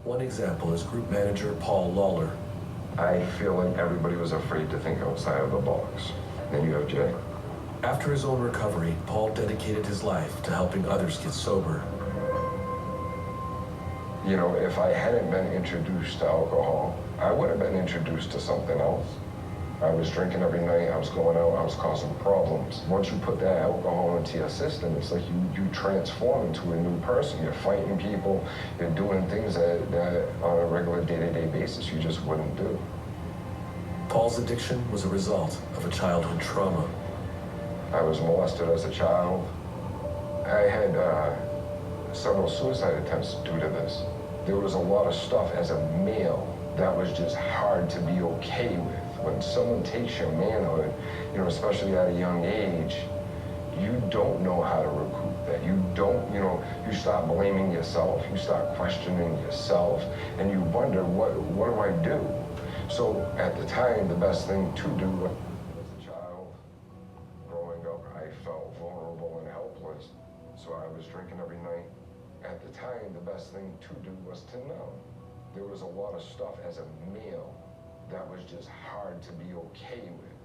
One example is group manager Paul Lawler. I feel like everybody was afraid to think outside of the box. Then you have Jay. After his own recovery, Paul dedicated his life to helping others get sober. You know, if I hadn't been introduced to alcohol, I would have been introduced to something else. I was drinking every night, I was going out, I was causing problems. Once you put that alcohol into your system, it's like you transform into a new person. You're fighting people, you're doing things that on a regular day-to-day basis you just wouldn't do. Paul's addiction was a result of a childhood trauma. I was molested as a child. I had several suicide attempts due to this. There was a lot of stuff as a male that was just hard to be okay with. When someone takes your manhood, you know, especially at a young age, you don't know how to recoup that. You don't, you know, you start blaming yourself, you start questioning yourself, and you wonder, what do I do? So at the time, the best thing to do as a child, growing up, I felt vulnerable and helpless. So I was drinking every night. At the time, the best thing to do was to numb. There was a lot of stuff as a male that was just hard to be okay with.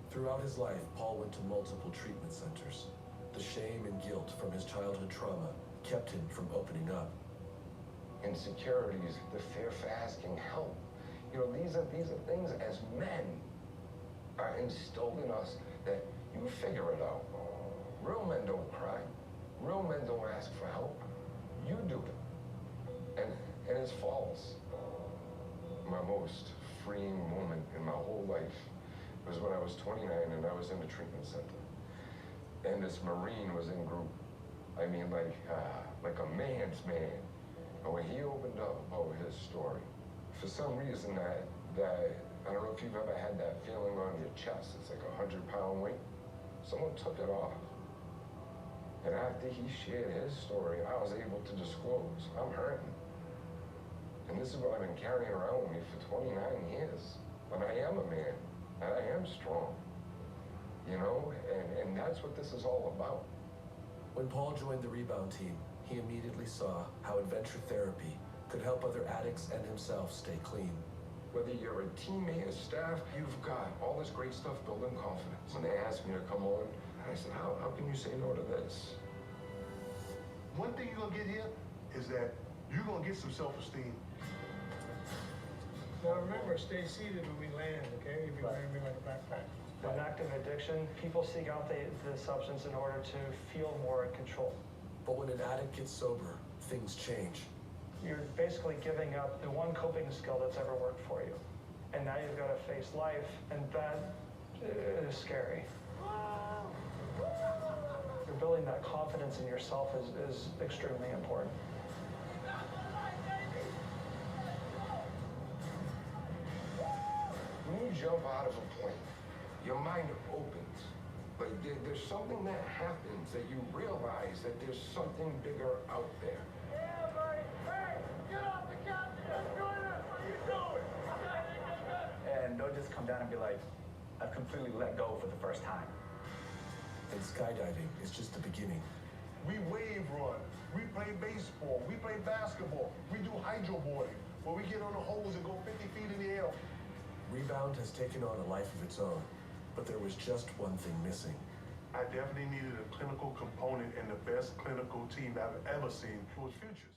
Throughout his life, Paul went to multiple treatment centers. The shame and guilt from his childhood trauma kept him from opening up. Insecurities, the fear for asking help. You know, these are things as men are instilled in us that you figure it out. Real men don't cry. Real men don't ask for help. You do it. And it's false. My most freeing moment in my whole life was when I was 29 and I was in a treatment center. And this Marine was in group. I mean, like a man's man. And when he opened up about his story, for some reason that I don't know if you've ever had that feeling on your chest. It's like a 100-pound weight. Someone took it off. And after he shared his story, I was able to disclose, I'm hurting. And this is what I've been carrying around with me for 29 years. But I am a man, and I am strong. You know, and that's what this is all about. When Paul joined the rebound team, he immediately saw how adventure therapy could help other addicts and himself stay clean. Whether you're a teammate, a staff, you've got all this great stuff building confidence. When they asked me to come on, I said, how can you say no to this? One thing you're gonna get here is that you're gonna get some self-esteem. Now remember, stay seated when we land, okay? You'll be wearing me like a backpack. With active addiction, people seek out the substance in order to feel more in control. But when an addict gets sober, things change. You're basically giving up the one coping skill that's ever worked for you. And now you've got to face life, and that is scary. You're building that confidence in yourself is extremely important. When you jump out of a plane, your mind opens. But there's something that happens that you realize that there's something bigger out there. Yeah, buddy. Hey, get off the captain. Join us. What are you doing? And don't just come down and be like, I've completely let go for the first time. And skydiving is just the beginning. We wave run, we play baseball, we play basketball, we do hydroboarding, where we get on the hose and go 50 feet in the air. Rebound has taken on a life of its own, but there was just one thing missing. I definitely needed a clinical component, and the best clinical team I've ever seen was Futures.